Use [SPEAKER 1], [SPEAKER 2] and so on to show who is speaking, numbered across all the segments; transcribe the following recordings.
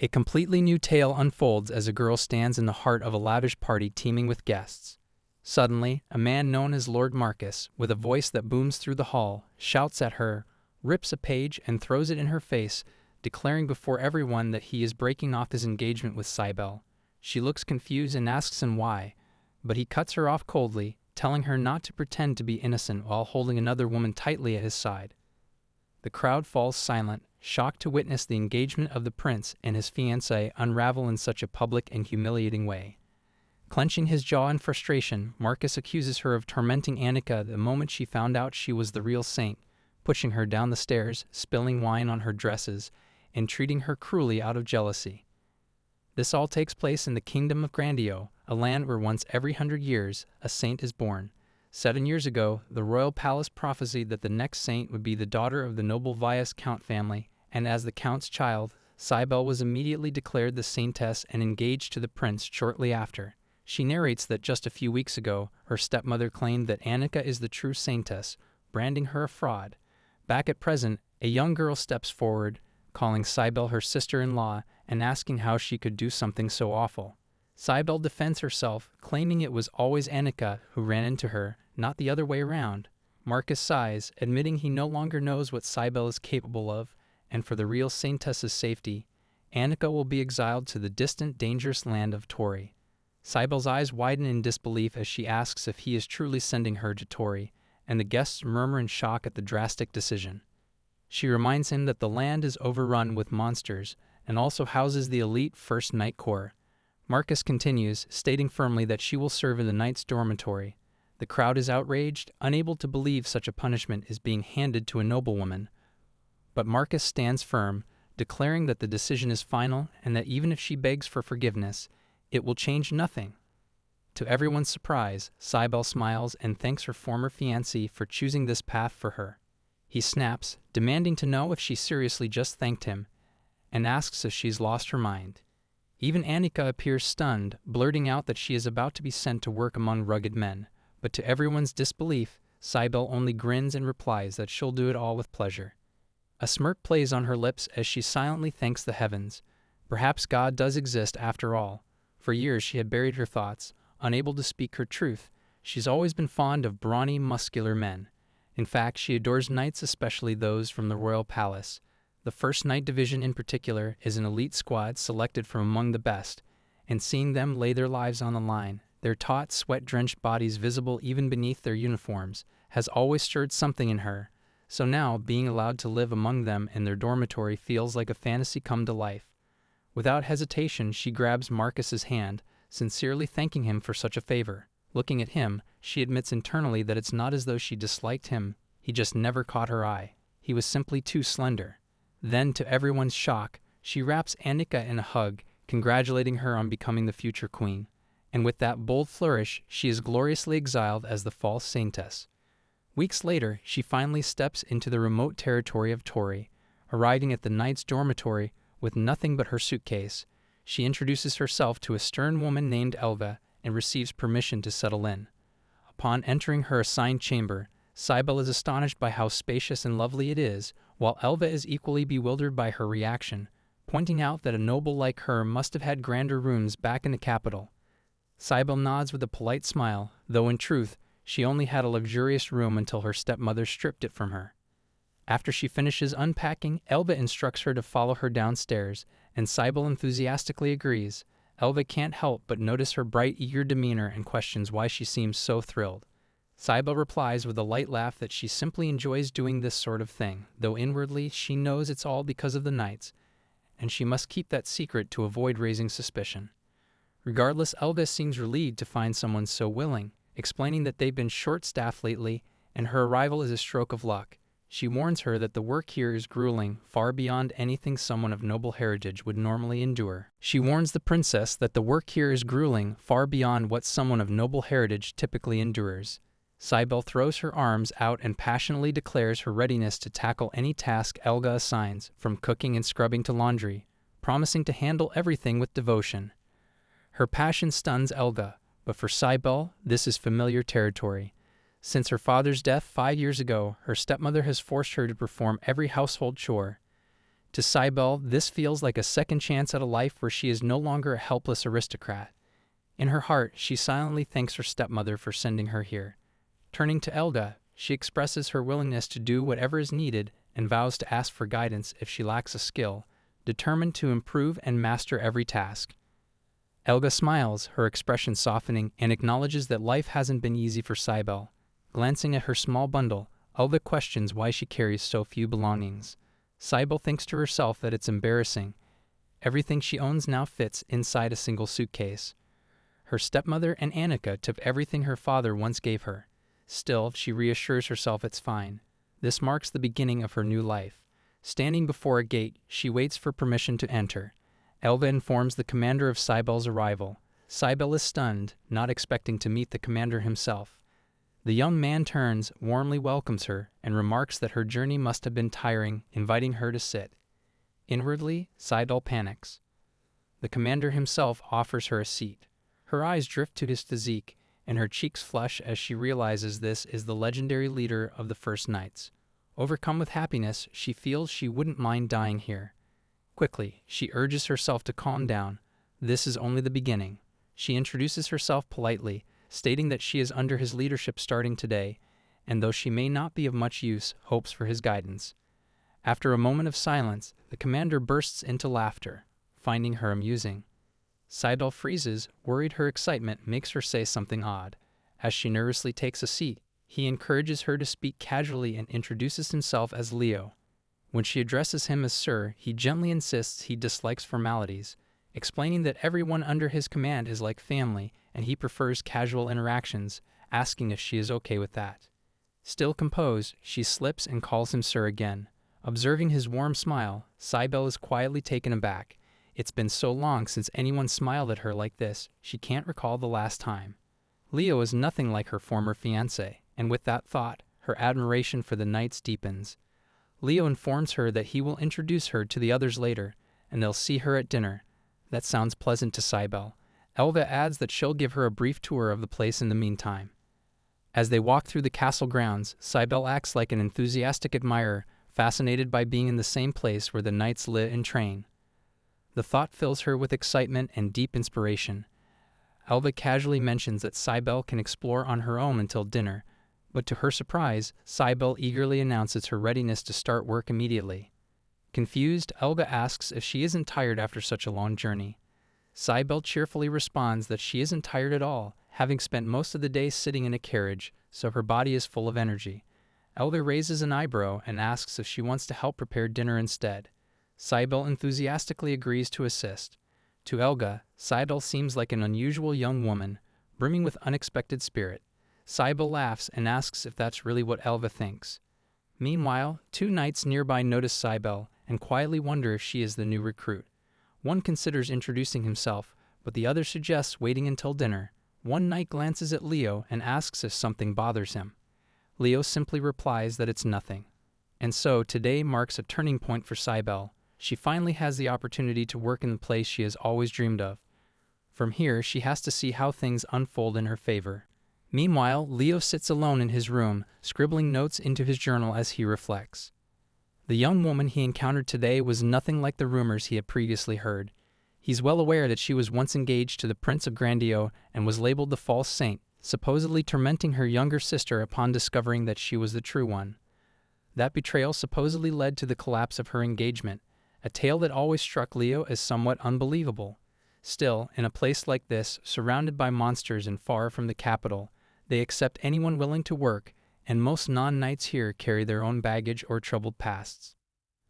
[SPEAKER 1] A completely new tale unfolds as a girl stands in the heart of a lavish party teeming with guests. Suddenly, a man known as Lord Marcus, with a voice that booms through the hall, shouts at her, rips a page and throws it in her face, declaring before everyone that he is breaking off his engagement with Syel. She looks confused and asks him why, but he cuts her off coldly, telling her not to pretend to be innocent while holding another woman tightly at his side. The crowd falls silent, shocked to witness the engagement of the prince and his fiancée unravel in such a public and humiliating way. Clenching his jaw in frustration, Marcus accuses her of tormenting Annika the moment she found out she was the real saint, pushing her down the stairs, spilling wine on her dresses, and treating her cruelly out of jealousy. This all takes place in the kingdom of Grandio, a land where once every 100 years a saint is born. 7 years ago, the royal palace prophesied that the next saint would be the daughter of the noble Vias Count family, and as the count's child, Syel was immediately declared the saintess and engaged to the prince shortly after. She narrates that just a few weeks ago, her stepmother claimed that Annika is the true saintess, branding her a fraud. Back at present, a young girl steps forward, calling Syel her sister-in-law and asking how she could do something so awful. Syel defends herself, claiming it was always Annika who ran into her, not the other way around. Marcus sighs, admitting he no longer knows what Syel is capable of, and for the real saintess's safety, Annika will be exiled to the distant, dangerous land of Tori. Syel's eyes widen in disbelief as she asks if he is truly sending her to Tori, and the guests murmur in shock at the drastic decision. She reminds him that the land is overrun with monsters and also houses the elite First Night Corps. Marcus continues, stating firmly that she will serve in the Knight's dormitory. The crowd is outraged, unable to believe such a punishment is being handed to a noblewoman. But Marcus stands firm, declaring that the decision is final and that even if she begs for forgiveness, it will change nothing. To everyone's surprise, Syel smiles and thanks her former fiancé for choosing this path for her. He snaps, demanding to know if she seriously just thanked him, and asks if she's lost her mind. Even Annika appears stunned, blurting out that she is about to be sent to work among rugged men, but to everyone's disbelief, Syel only grins and replies that she'll do it all with pleasure. A smirk plays on her lips as she silently thanks the heavens. Perhaps God does exist after all. For years she had buried her thoughts, unable to speak her truth. She's always been fond of brawny, muscular men. In fact, she adores knights, especially those from the royal palace. The First Knight Division in particular is an elite squad selected from among the best, and seeing them lay their lives on the line, their taut, sweat-drenched bodies visible even beneath their uniforms, has always stirred something in her. So now, being allowed to live among them in their dormitory feels like a fantasy come to life. Without hesitation, she grabs Marcus's hand, sincerely thanking him for such a favor. Looking at him, she admits internally that it's not as though she disliked him, he just never caught her eye. He was simply too slender. Then, to everyone's shock, she wraps Annika in a hug, congratulating her on becoming the future queen. And with that bold flourish, she is gloriously exiled as the false saintess. Weeks later, she finally steps into the remote territory of Tori. Arriving at the knight's dormitory with nothing but her suitcase, she introduces herself to a stern woman named Elva and receives permission to settle in. Upon entering her assigned chamber, Syel is astonished by how spacious and lovely it is, while Elva is equally bewildered by her reaction, pointing out that a noble like her must have had grander rooms back in the capital. Syel nods with a polite smile, though in truth, she only had a luxurious room until her stepmother stripped it from her. After she finishes unpacking, Elva instructs her to follow her downstairs, and Syel enthusiastically agrees. Elva can't help but notice her bright, eager demeanor and questions why she seems so thrilled. Syel replies with a light laugh that she simply enjoys doing this sort of thing, though inwardly she knows it's all because of the knights, and she must keep that secret to avoid raising suspicion. Regardless, Elva seems relieved to find someone so willing, explaining that they've been short-staffed lately and her arrival is a stroke of luck. She warns her that the work here is grueling, far beyond anything someone of noble heritage would normally endure. She warns the princess that the work here is grueling, far beyond what someone of noble heritage typically endures. Syel throws her arms out and passionately declares her readiness to tackle any task Elga assigns, from cooking and scrubbing to laundry, promising to handle everything with devotion. Her passion stuns Elga, but for Syel, this is familiar territory. Since her father's death 5 years ago, her stepmother has forced her to perform every household chore. To Syel, this feels like a second chance at a life where she is no longer a helpless aristocrat. In her heart, she silently thanks her stepmother for sending her here. Turning to Elga, she expresses her willingness to do whatever is needed and vows to ask for guidance if she lacks a skill, determined to improve and master every task. Elga smiles, her expression softening, and acknowledges that life hasn't been easy for Syel. Glancing at her small bundle, Elga questions why she carries so few belongings. Syel thinks to herself that it's embarrassing. Everything she owns now fits inside a single suitcase. Her stepmother and Annika took everything her father once gave her. Still, she reassures herself it's fine. This marks the beginning of her new life. Standing before a gate, she waits for permission to enter. Elga informs the commander of Syel's arrival. Syel is stunned, not expecting to meet the commander himself. The young man turns, warmly welcomes her, and remarks that her journey must have been tiring, inviting her to sit. Inwardly, Syel panics. The commander himself offers her a seat. Her eyes drift to his physique, and her cheeks flush as she realizes this is the legendary leader of the First Knights. Overcome with happiness, she feels she wouldn't mind dying here. Quickly, she urges herself to calm down. This is only the beginning. She introduces herself politely, stating that she is under his leadership starting today, and though she may not be of much use, hopes for his guidance. After a moment of silence, the commander bursts into laughter, finding her amusing. Syel freezes, worried her excitement makes her say something odd. As she nervously takes a seat, he encourages her to speak casually and introduces himself as Leo. When she addresses him as Sir, he gently insists he dislikes formalities, explaining that everyone under his command is like family and he prefers casual interactions, asking if she is okay with that. Still composed, she slips and calls him Sir again. Observing his warm smile, Syel is quietly taken aback. It's been so long since anyone smiled at her like this, she can't recall the last time. Leo is nothing like her former fiancé, and with that thought, her admiration for the knights deepens. Leo informs her that he will introduce her to the others later, and they'll see her at dinner. That sounds pleasant to Syel. Elga adds that she'll give her a brief tour of the place in the meantime. As they walk through the castle grounds, Syel acts like an enthusiastic admirer, fascinated by being in the same place where the knights live and train. The thought fills her with excitement and deep inspiration. Elga casually mentions that Syel can explore on her own until dinner, but to her surprise, Syel eagerly announces her readiness to start work immediately. Confused, Elga asks if she isn't tired after such a long journey. Syel cheerfully responds that she isn't tired at all, having spent most of the day sitting in a carriage, so her body is full of energy. Elga raises an eyebrow and asks if she wants to help prepare dinner instead. Syel enthusiastically agrees to assist. To Elga, Syel seems like an unusual young woman, brimming with unexpected spirit. Syel laughs and asks if that's really what Elga thinks. Meanwhile, two knights nearby notice Syel and quietly wonder if she is the new recruit. One considers introducing himself, but the other suggests waiting until dinner. One knight glances at Leo and asks if something bothers him. Leo simply replies that it's nothing. And so, today marks a turning point for Syel. She finally has the opportunity to work in the place she has always dreamed of. From here, she has to see how things unfold in her favor. Meanwhile, Leo sits alone in his room, scribbling notes into his journal as he reflects. The young woman he encountered today was nothing like the rumors he had previously heard. He's well aware that she was once engaged to the Prince of Grandio and was labeled the false saint, supposedly tormenting her younger sister upon discovering that she was the true one. That betrayal supposedly led to the collapse of her engagement, a tale that always struck Leo as somewhat unbelievable. Still, in a place like this, surrounded by monsters and far from the capital, they accept anyone willing to work, and most non-knights here carry their own baggage or troubled pasts.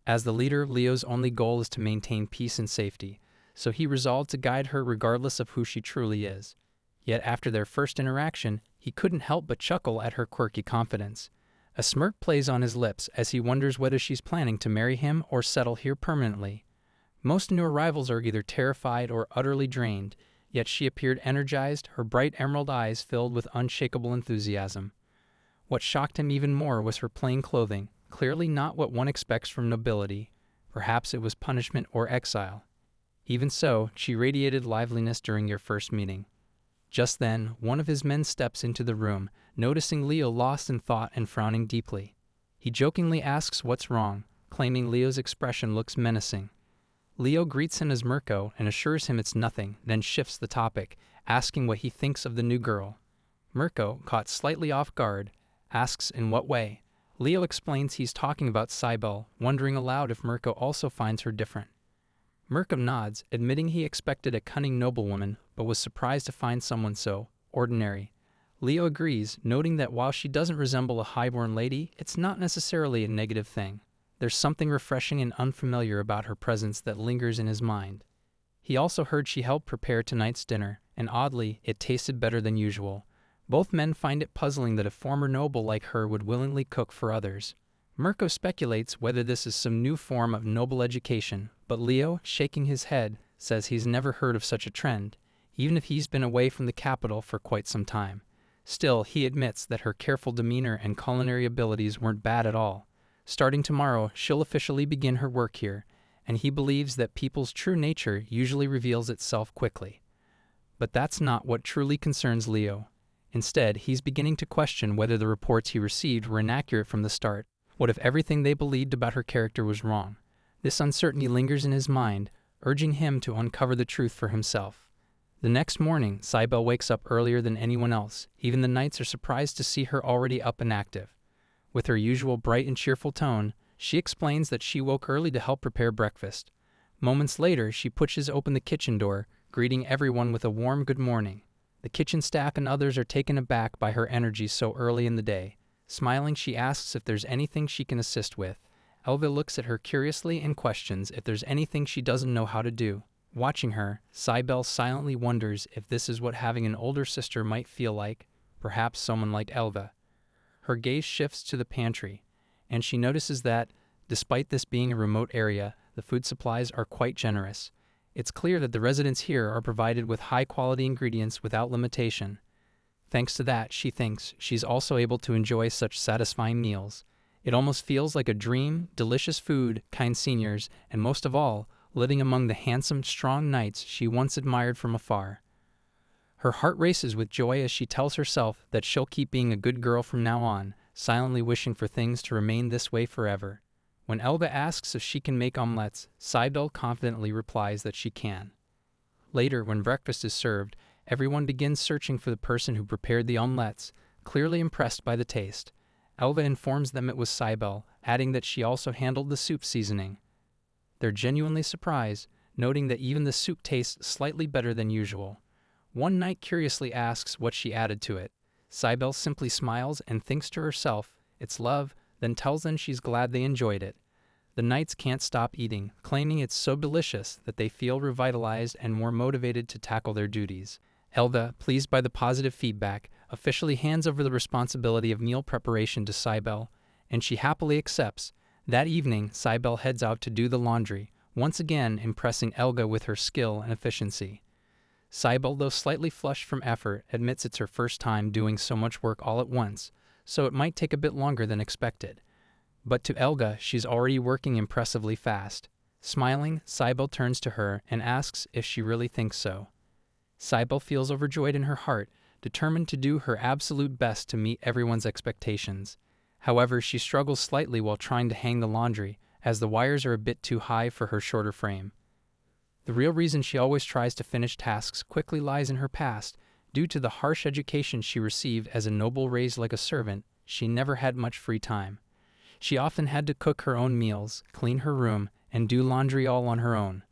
[SPEAKER 1] As the leader, Leo's only goal is to maintain peace and safety, so he resolved to guide her regardless of who she truly is. Yet after their first interaction, he couldn't help but chuckle at her quirky confidence. A smirk plays on his lips as he wonders whether she's planning to marry him or settle here permanently. Most new arrivals are either terrified or utterly drained, yet she appeared energized, her bright emerald eyes filled with unshakable enthusiasm. What shocked him even more was her plain clothing, clearly not what one expects from nobility. Perhaps it was punishment or exile. Even so, she radiated liveliness during your first meeting. Just then, one of his men steps into the room, noticing Leo lost in thought and frowning deeply. He jokingly asks what's wrong, claiming Leo's expression looks menacing. Leo greets him as Mirko and assures him it's nothing, then shifts the topic, asking what he thinks of the new girl. Mirko, caught slightly off guard, asks in what way. Leo explains he's talking about Syel, wondering aloud if Mirko also finds her different. Mirko nods, admitting he expected a cunning noblewoman, but was surprised to find someone so ordinary. Leo agrees, noting that while she doesn't resemble a highborn lady, it's not necessarily a negative thing. There's something refreshing and unfamiliar about her presence that lingers in his mind. He also heard she helped prepare tonight's dinner, and oddly, it tasted better than usual. Both men find it puzzling that a former noble like her would willingly cook for others. Mirko speculates whether this is some new form of noble education, but Leo, shaking his head, says he's never heard of such a trend, even if he's been away from the capital for quite some time. Still, he admits that her careful demeanor and culinary abilities weren't bad at all. Starting tomorrow, she'll officially begin her work here, and he believes that people's true nature usually reveals itself quickly. But that's not what truly concerns Leo. Instead, he's beginning to question whether the reports he received were inaccurate from the start. What if everything they believed about her character was wrong? This uncertainty lingers in his mind, urging him to uncover the truth for himself. The next morning, Syel wakes up earlier than anyone else. Even the knights are surprised to see her already up and active. With her usual bright and cheerful tone, she explains that she woke early to help prepare breakfast. Moments later, she pushes open the kitchen door, greeting everyone with a warm good morning. The kitchen staff and others are taken aback by her energy so early in the day. Smiling, she asks if there's anything she can assist with. Elva looks at her curiously and questions if there's anything she doesn't know how to do. Watching her, Syel silently wonders if this is what having an older sister might feel like, perhaps someone like Elva. Her gaze shifts to the pantry, and she notices that, despite this being a remote area, the food supplies are quite generous. It's clear that the residents here are provided with high-quality ingredients without limitation. Thanks to that, she thinks, she's also able to enjoy such satisfying meals. It almost feels like a dream, delicious food, kind seniors, and most of all, living among the handsome, strong knights she once admired from afar. Her heart races with joy as she tells herself that she'll keep being a good girl from now on, silently wishing for things to remain this way forever. When Elva asks if she can make omelettes, Syel confidently replies that she can. Later, when breakfast is served, everyone begins searching for the person who prepared the omelettes, clearly impressed by the taste. Elva informs them it was Syel, adding that she also handled the soup seasoning. They're genuinely surprised, noting that even the soup tastes slightly better than usual. One knight curiously asks what she added to it. Syel simply smiles and thinks to herself, it's love, then tells them she's glad they enjoyed it. The knights can't stop eating, claiming it's so delicious that they feel revitalized and more motivated to tackle their duties. Elva, pleased by the positive feedback, officially hands over the responsibility of meal preparation to Syel, and she happily accepts. That evening, Syel heads out to do the laundry, once again impressing Elga with her skill and efficiency. Syel, though slightly flushed from effort, admits it's her first time doing so much work all at once, so it might take a bit longer than expected. But to Elga, she's already working impressively fast. Smiling, Syel turns to her and asks if she really thinks so. Syel feels overjoyed in her heart, determined to do her absolute best to meet everyone's expectations. However, she struggles slightly while trying to hang the laundry, as the wires are a bit too high for her shorter frame. The real reason she always tries to finish tasks quickly lies in her past. Due to the harsh education she received as a noble raised like a servant, she never had much free time. She often had to cook her own meals, clean her room, and do laundry all on her own.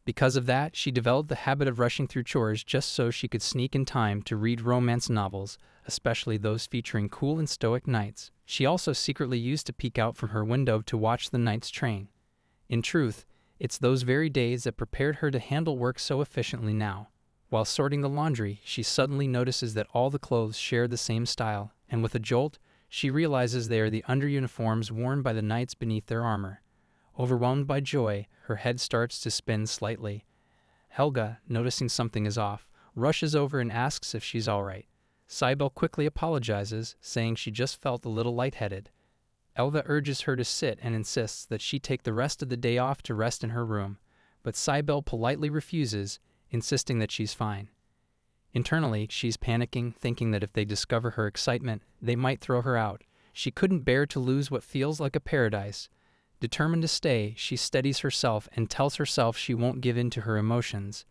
[SPEAKER 1] Because of that, she developed the habit of rushing through chores just so she could sneak in time to read romance novels, especially those featuring cool and stoic knights. She also secretly used to peek out from her window to watch the knights train. In truth, it's those very days that prepared her to handle work so efficiently now. While sorting the laundry, she suddenly notices that all the clothes share the same style, and with a jolt, she realizes they are the under-uniforms worn by the knights beneath their armor. Overwhelmed by joy, her head starts to spin slightly. Helga, noticing something is off, rushes over and asks if she's all right. Syel quickly apologizes, saying she just felt a little lightheaded. Elva urges her to sit and insists that she take the rest of the day off to rest in her room, but Syel politely refuses, insisting that she's fine. Internally, she's panicking, thinking that if they discover her excitement, they might throw her out. She couldn't bear to lose what feels like a paradise. Determined to stay, she steadies herself and tells herself she won't give in to her emotions.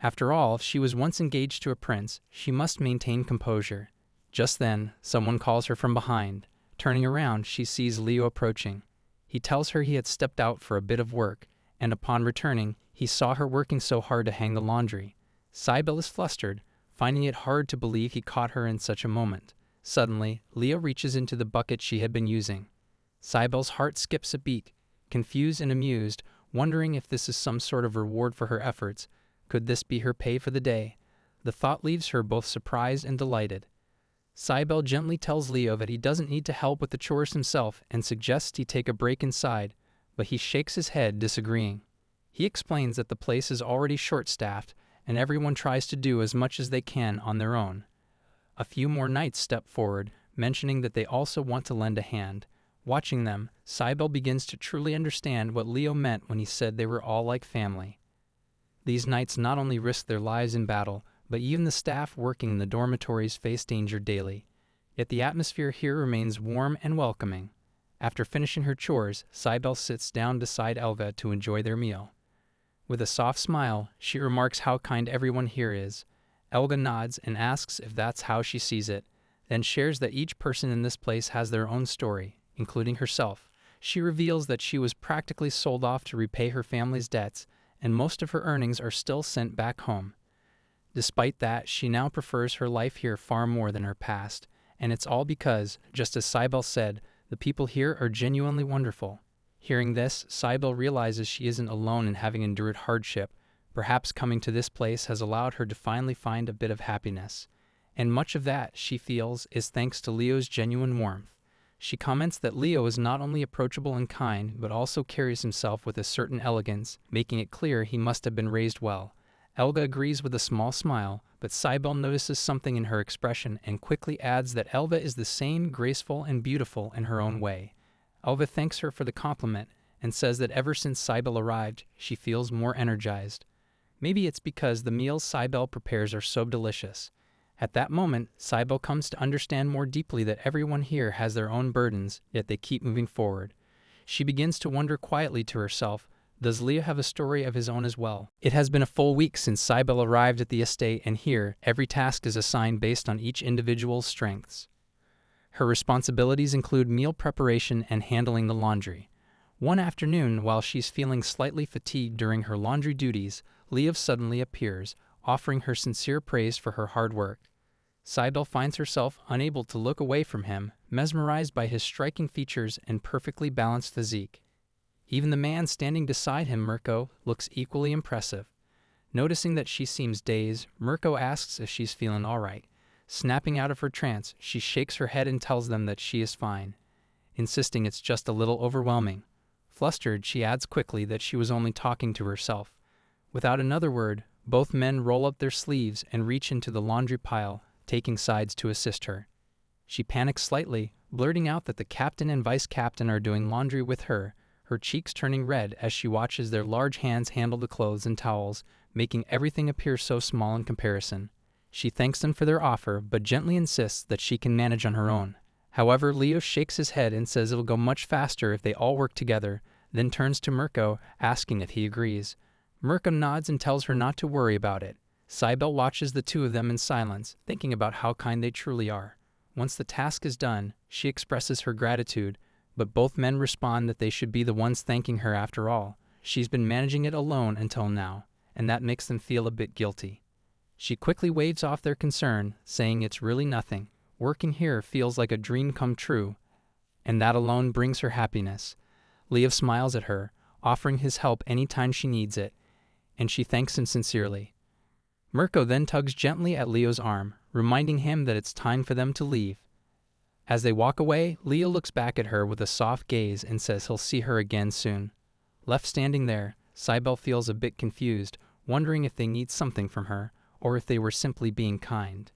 [SPEAKER 1] After all, she was once engaged to a prince, she must maintain composure. Just then, someone calls her from behind. Turning around, she sees Leo approaching. He tells her he had stepped out for a bit of work, and upon returning, he saw her working so hard to hang the laundry. Syel is flustered, finding it hard to believe he caught her in such a moment. Suddenly, Leo reaches into the bucket she had been using. Syel's heart skips a beat, confused and amused, wondering if this is some sort of reward for her efforts. Could this be her pay for the day? The thought leaves her both surprised and delighted. Syel gently tells Leo that he doesn't need to help with the chores himself and suggests he take a break inside, but he shakes his head, disagreeing. He explains that the place is already short-staffed and everyone tries to do as much as they can on their own. A few more knights step forward, mentioning that they also want to lend a hand. Watching them, Syel begins to truly understand what Leo meant when he said they were all like family. These knights not only risk their lives in battle, but even the staff working in the dormitories face danger daily. Yet the atmosphere here remains warm and welcoming. After finishing her chores, Syel sits down beside Elva to enjoy their meal. With a soft smile, she remarks how kind everyone here is. Elga nods and asks if that's how she sees it, then shares that each person in this place has their own story, including herself. She reveals that she was practically sold off to repay her family's debts, and most of her earnings are still sent back home. Despite that, she now prefers her life here far more than her past, and it's all because, just as Syel said, the people here are genuinely wonderful. Hearing this, Syel realizes she isn't alone in having endured hardship. Perhaps coming to this place has allowed her to finally find a bit of happiness. And much of that, she feels, is thanks to Leo's genuine warmth. She comments that Leo is not only approachable and kind, but also carries himself with a certain elegance, making it clear he must have been raised well. Elga agrees with a small smile, but Syel notices something in her expression and quickly adds that Elva is the same, graceful and beautiful in her own way. Elva thanks her for the compliment and says that ever since Syel arrived, she feels more energized. Maybe it's because the meals Syel prepares are so delicious. At that moment, Syel comes to understand more deeply that everyone here has their own burdens, yet they keep moving forward. She begins to wonder quietly to herself, does Leo have a story of his own as well? It has been a full week since Syel arrived at the estate, and here, every task is assigned based on each individual's strengths. Her responsibilities include meal preparation and handling the laundry. One afternoon, while she's feeling slightly fatigued during her laundry duties, Leo suddenly appears, offering her sincere praise for her hard work. Syel finds herself unable to look away from him, mesmerized by his striking features and perfectly balanced physique. Even the man standing beside him, Mirko, looks equally impressive. Noticing that she seems dazed, Mirko asks if she's feeling all right. Snapping out of her trance, she shakes her head and tells them that she is fine, insisting it's just a little overwhelming. Flustered, she adds quickly that she was only talking to herself. Without another word, both men roll up their sleeves and reach into the laundry pile, taking sides to assist her. She panics slightly, blurting out that the captain and vice captain are doing laundry with her, her cheeks turning red as she watches their large hands handle the clothes and towels, making everything appear so small in comparison. She thanks them for their offer, but gently insists that she can manage on her own. However, Leo shakes his head and says it'll go much faster if they all work together, then turns to Mirko, asking if he agrees. Mirko nods and tells her not to worry about it. Syel watches the two of them in silence, thinking about how kind they truly are. Once the task is done, she expresses her gratitude, but both men respond that they should be the ones thanking her after all. She's been managing it alone until now, and that makes them feel a bit guilty. She quickly waves off their concern, saying it's really nothing. Working here feels like a dream come true, and that alone brings her happiness. Leo smiles at her, offering his help anytime she needs it, and she thanks him sincerely. Mirko then tugs gently at Leo's arm, reminding him that it's time for them to leave. As they walk away, Leo looks back at her with a soft gaze and says he'll see her again soon. Left standing there, Syel feels a bit confused, wondering if they need something from her, or if they were simply being kind.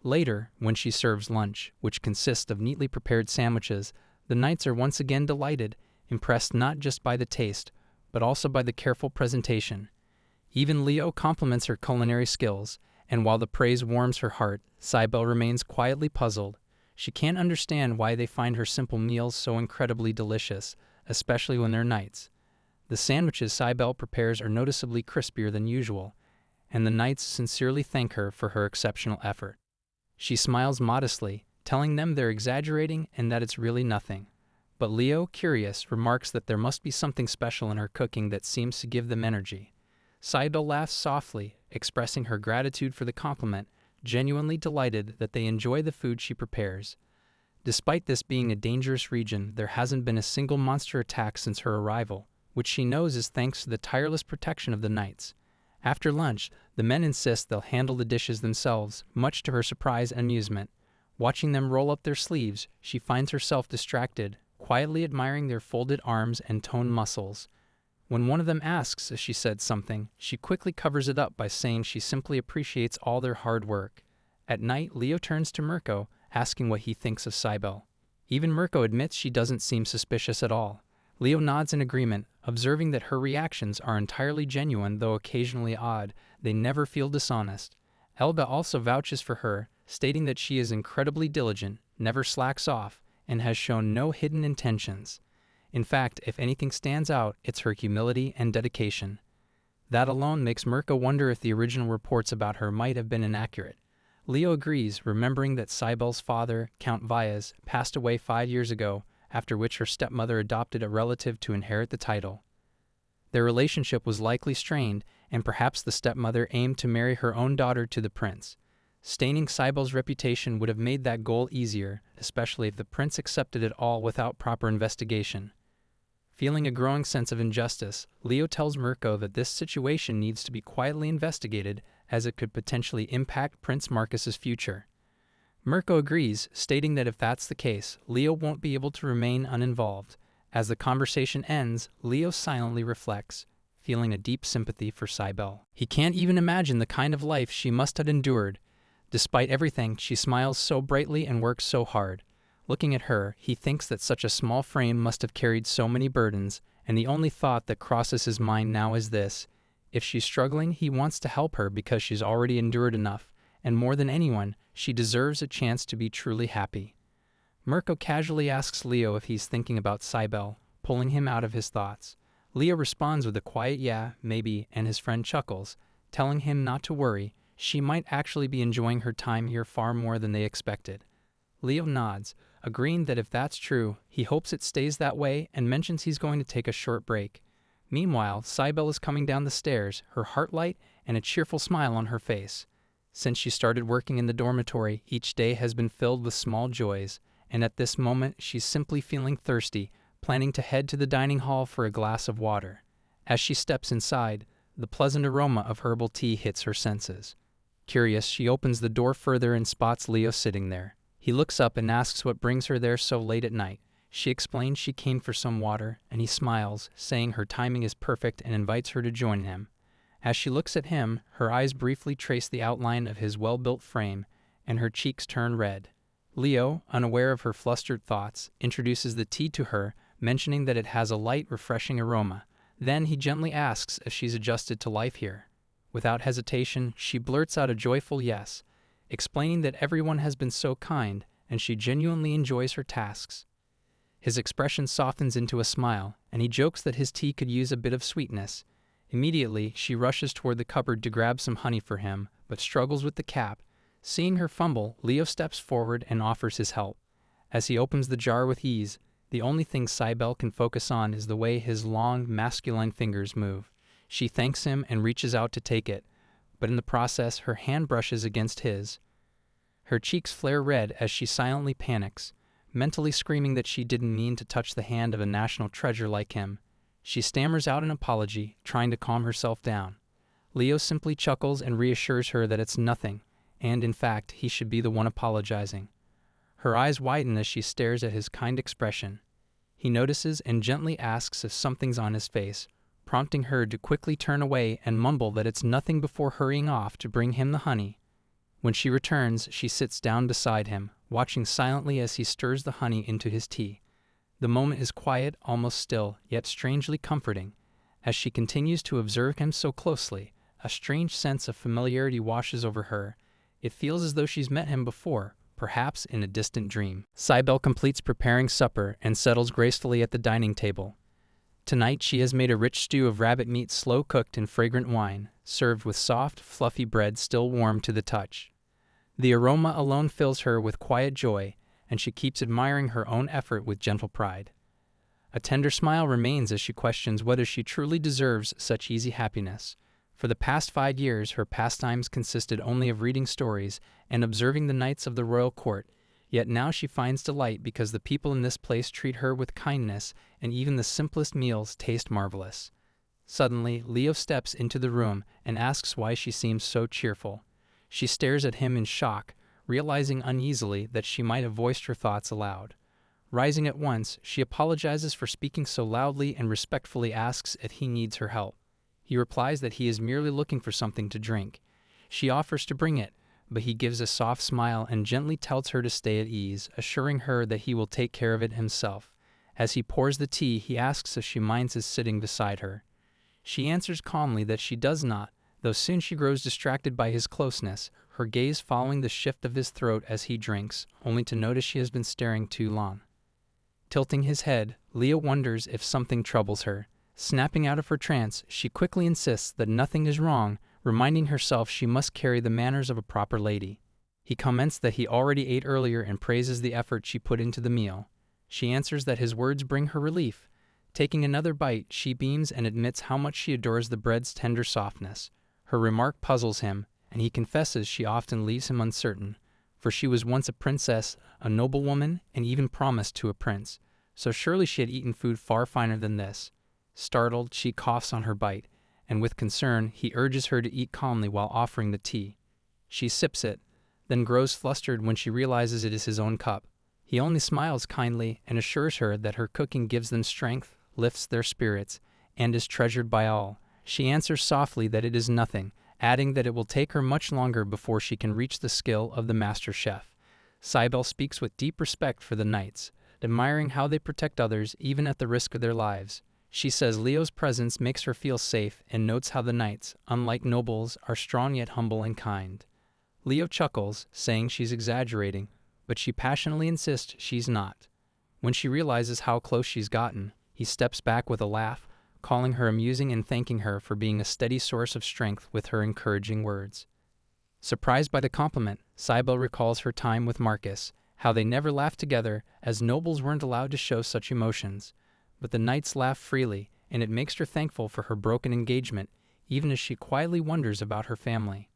[SPEAKER 1] Later, when she serves lunch, which consists of neatly prepared sandwiches, the knights are once again delighted, impressed not just by the taste, but also by the careful presentation. Even Leo compliments her culinary skills, and while the praise warms her heart, Syel remains quietly puzzled. She can't understand why they find her simple meals so incredibly delicious, especially when they're nights. The sandwiches Syel prepares are noticeably crispier than usual, and the knights sincerely thank her for her exceptional effort. She smiles modestly, telling them they're exaggerating and that it's really nothing. But Leo, curious, remarks that there must be something special in her cooking that seems to give them energy. Syel laughs softly, expressing her gratitude for the compliment, genuinely delighted that they enjoy the food she prepares. Despite this being a dangerous region, there hasn't been a single monster attack since her arrival, which she knows is thanks to the tireless protection of the knights. After lunch, the men insist they'll handle the dishes themselves, much to her surprise and amusement. Watching them roll up their sleeves, she finds herself distracted, quietly admiring their folded arms and toned muscles. When one of them asks if she said something, she quickly covers it up by saying she simply appreciates all their hard work. At night, Leo turns to Mirko, asking what he thinks of Syel. Even Mirko admits she doesn't seem suspicious at all. Leo nods in agreement, observing that her reactions are entirely genuine though occasionally odd. They never feel dishonest. Elba also vouches for her, stating that she is incredibly diligent, never slacks off, and has shown no hidden intentions. In fact, if anything stands out, it's her humility and dedication. That alone makes Mirko wonder if the original reports about her might have been inaccurate. Leo agrees, remembering that Syel's father, Count Vyas, passed away 5 years ago, after which her stepmother adopted a relative to inherit the title. Their relationship was likely strained, and perhaps the stepmother aimed to marry her own daughter to the prince. Staining Syel's reputation would have made that goal easier, especially if the prince accepted it all without proper investigation. Feeling a growing sense of injustice, Leo tells Mirko that this situation needs to be quietly investigated as it could potentially impact Prince Marcus's future. Mirko agrees, stating that if that's the case, Leo won't be able to remain uninvolved. As the conversation ends, Leo silently reflects, feeling a deep sympathy for Syel. He can't even imagine the kind of life she must have endured. Despite everything, she smiles so brightly and works so hard. Looking at her, he thinks that such a small frame must have carried so many burdens, and the only thought that crosses his mind now is this: if she's struggling, he wants to help her because she's already endured enough, and more than anyone, she deserves a chance to be truly happy. Mirko casually asks Leo if he's thinking about Syel, pulling him out of his thoughts. Leo responds with a quiet yeah, maybe, and his friend chuckles, telling him not to worry, she might actually be enjoying her time here far more than they expected. Leo nods, agreeing that if that's true, he hopes it stays that way and mentions he's going to take a short break. Meanwhile, Syel is coming down the stairs, her heart light and a cheerful smile on her face. Since she started working in the dormitory, each day has been filled with small joys, and at this moment she's simply feeling thirsty, planning to head to the dining hall for a glass of water. As she steps inside, the pleasant aroma of herbal tea hits her senses. Curious, she opens the door further and spots Leo sitting there. He looks up and asks what brings her there so late at night. She explains she came for some water, and he smiles, saying her timing is perfect and invites her to join him. As she looks at him, her eyes briefly trace the outline of his well-built frame, and her cheeks turn red. Leo, unaware of her flustered thoughts, introduces the tea to her, mentioning that it has a light, refreshing aroma. Then he gently asks if she's adjusted to life here. Without hesitation, she blurts out a joyful yes, explaining that everyone has been so kind, and she genuinely enjoys her tasks. His expression softens into a smile, and he jokes that his tea could use a bit of sweetness. Immediately, she rushes toward the cupboard to grab some honey for him, but struggles with the cap. Seeing her fumble, Leo steps forward and offers his help. As he opens the jar with ease, the only thing Syel can focus on is the way his long, masculine fingers move. She thanks him and reaches out to take it, but in the process, her hand brushes against his. Her cheeks flare red as she silently panics, mentally screaming that she didn't mean to touch the hand of a national treasure like him. She stammers out an apology, trying to calm herself down. Leo simply chuckles and reassures her that it's nothing, and in fact, he should be the one apologizing. Her eyes widen as she stares at his kind expression. He notices and gently asks if something's on his face, prompting her to quickly turn away and mumble that it's nothing before hurrying off to bring him the honey. When she returns, she sits down beside him, watching silently as he stirs the honey into his tea. The moment is quiet, almost still, yet strangely comforting. As she continues to observe him so closely, a strange sense of familiarity washes over her. It feels as though she's met him before, perhaps in a distant dream. Syel completes preparing supper and settles gracefully at the dining table. Tonight she has made a rich stew of rabbit meat slow-cooked in fragrant wine, served with soft, fluffy bread still warm to the touch. The aroma alone fills her with quiet joy, and she keeps admiring her own effort with gentle pride. A tender smile remains as she questions whether she truly deserves such easy happiness. For the past 5 years, her pastimes consisted only of reading stories and observing the knights of the royal court, yet now she finds delight because the people in this place treat her with kindness and even the simplest meals taste marvelous. Suddenly, Leo steps into the room and asks why she seems so cheerful. She stares at him in shock, realizing uneasily that she might have voiced her thoughts aloud. Rising at once, she apologizes for speaking so loudly and respectfully asks if he needs her help. He replies that he is merely looking for something to drink. She offers to bring it, but he gives a soft smile and gently tells her to stay at ease, assuring her that he will take care of it himself. As he pours the tea, he asks if she minds his sitting beside her. She answers calmly that she does not, though soon she grows distracted by his closeness, her gaze following the shift of his throat as he drinks, only to notice she has been staring too long. Tilting his head, Leo wonders if something troubles her. Snapping out of her trance, she quickly insists that nothing is wrong, reminding herself she must carry the manners of a proper lady. He comments that he already ate earlier and praises the effort she put into the meal. She answers that his words bring her relief. Taking another bite, she beams and admits how much she adores the bread's tender softness. Her remark puzzles him, and he confesses she often leaves him uncertain, for she was once a princess, a noblewoman, and even promised to a prince, so surely she had eaten food far finer than this. Startled, she coughs on her bite, and with concern, he urges her to eat calmly while offering the tea. She sips it, then grows flustered when she realizes it is his own cup. He only smiles kindly and assures her that her cooking gives them strength, lifts their spirits, and is treasured by all. She answers softly that it is nothing, adding that it will take her much longer before she can reach the skill of the master chef. Syel speaks with deep respect for the knights, admiring how they protect others even at the risk of their lives. She says Leo's presence makes her feel safe and notes how the knights, unlike nobles, are strong yet humble and kind. Leo chuckles, saying she's exaggerating, but she passionately insists she's not. When she realizes how close she's gotten, he steps back with a laugh, calling her amusing and thanking her for being a steady source of strength with her encouraging words. Surprised by the compliment, Syel recalls her time with Marcus, how they never laughed together as nobles weren't allowed to show such emotions. But the knights laugh freely, and it makes her thankful for her broken engagement, even as she quietly wonders about her family.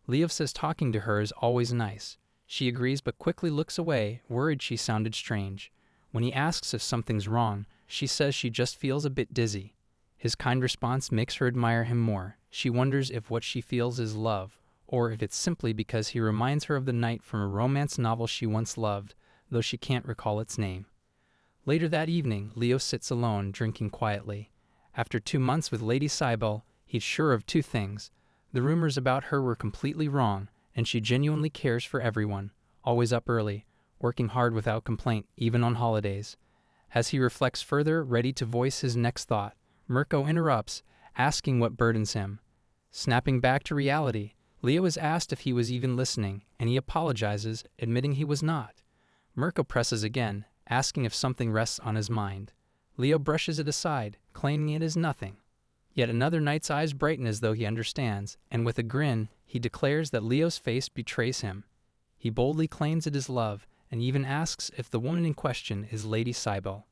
[SPEAKER 1] Leo says talking to her is always nice. She agrees but quickly looks away, worried she sounded strange. When he asks if something's wrong, she says she just feels a bit dizzy. His kind response makes her admire him more. She wonders if what she feels is love, or if it's simply because he reminds her of the knight from a romance novel she once loved, though she can't recall its name. Later that evening, Leo sits alone, drinking quietly. After 2 months with Lady Syel, he's sure of 2 things. The rumors about her were completely wrong, and she genuinely cares for everyone, always up early, working hard without complaint, even on holidays. As he reflects further, ready to voice his next thought, Mirko interrupts, asking what burdens him. Snapping back to reality, Leo is asked if he was even listening, and he apologizes, admitting he was not. Mirko presses again, asking if something rests on his mind. Leo brushes it aside, claiming it is nothing. Yet another knight's eyes brighten as though he understands, and with a grin, he declares that Leo's face betrays him. He boldly claims it is love, and even asks if the woman in question is Lady Syel.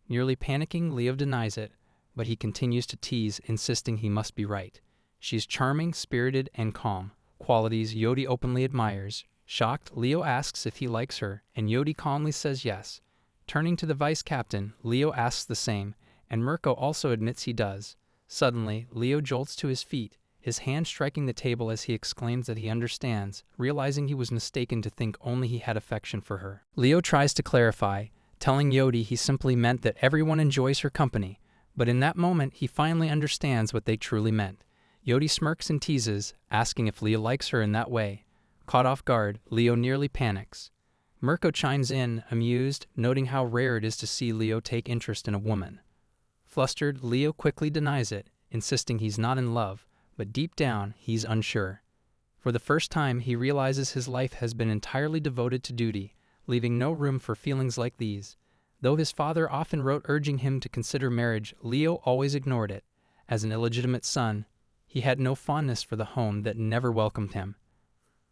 [SPEAKER 1] Nearly panicking, Leo denies it, but he continues to tease, insisting he must be right. She's charming, spirited, and calm, qualities Yodi openly admires. Shocked, Leo asks if he likes her, and Yodi calmly says yes. Turning to the vice captain, Leo asks the same, and Mirko also admits he does. Suddenly, Leo jolts to his feet, his hand striking the table as he exclaims that he understands, realizing he was mistaken to think only he had affection for her. Leo tries to clarify, telling Yodi he simply meant that everyone enjoys her company, but in that moment he finally understands what they truly meant. Yodi smirks and teases, asking if Leo likes her in that way. Caught off guard, Leo nearly panics. Mirko chimes in, amused, noting how rare it is to see Leo take interest in a woman. Flustered, Leo quickly denies it, insisting he's not in love, but deep down, he's unsure. For the first time, he realizes his life has been entirely devoted to duty, leaving no room for feelings like these. Though his father often wrote urging him to consider marriage, Leo always ignored it. As an illegitimate son, he had no fondness for the home that never welcomed him.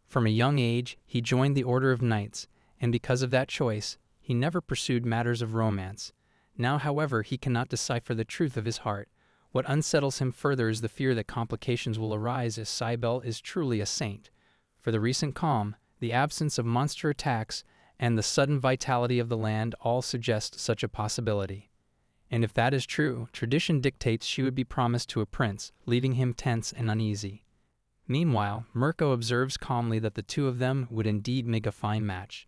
[SPEAKER 1] From a young age, he joined the Order of Knights, and because of that choice, he never pursued matters of romance. Now, however, he cannot decipher the truth of his heart. What unsettles him further is the fear that complications will arise if Syel is truly a saint. For the recent calm, the absence of monster attacks, and the sudden vitality of the land all suggest such a possibility. And if that is true, tradition dictates she would be promised to a prince, leaving him tense and uneasy. Meanwhile, Mirko observes calmly that the two of them would indeed make a fine match.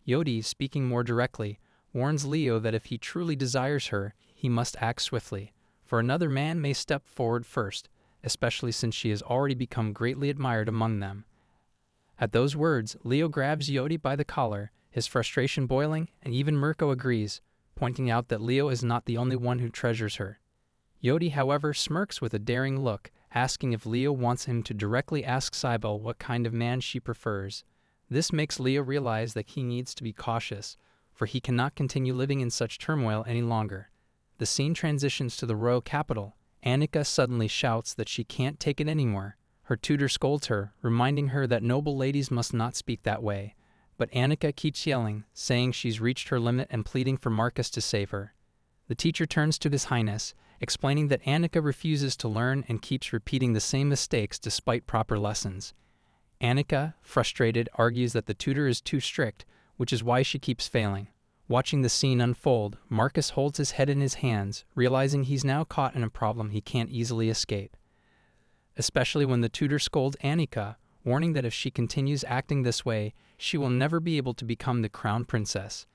[SPEAKER 1] Yodi, speaking more directly, warns Leo that if he truly desires her, he must act swiftly, for another man may step forward first, especially since she has already become greatly admired among them. At those words, Leo grabs Yodi by the collar, his frustration boiling, and even Mirko agrees, pointing out that Leo is not the only one who treasures her. Yodi, however, smirks with a daring look, asking if Leo wants him to directly ask Syel what kind of man she prefers. This makes Leo realize that he needs to be cautious, for he cannot continue living in such turmoil any longer. The scene transitions to the royal capital. Annika suddenly shouts that she can't take it anymore. Her tutor scolds her, reminding her that noble ladies must not speak that way. But Annika keeps yelling, saying she's reached her limit and pleading for Marcus to save her. The teacher turns to His Highness, explaining that Annika refuses to learn and keeps repeating the same mistakes despite proper lessons. Annika, frustrated, argues that the tutor is too strict, which is why she keeps failing. Watching the scene unfold, Marcus holds his head in his hands, realizing he's now caught in a problem he can't easily escape. Especially when the tutor scolds Annika, warning that if she continues acting this way, she will never be able to become the crown princess.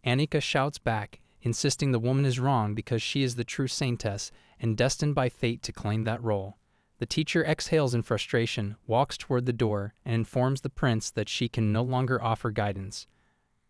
[SPEAKER 1] Annika shouts back, insisting the woman is wrong because she is the true saintess and destined by fate to claim that role. The teacher exhales in frustration, walks toward the door, and informs the prince that she can no longer offer guidance.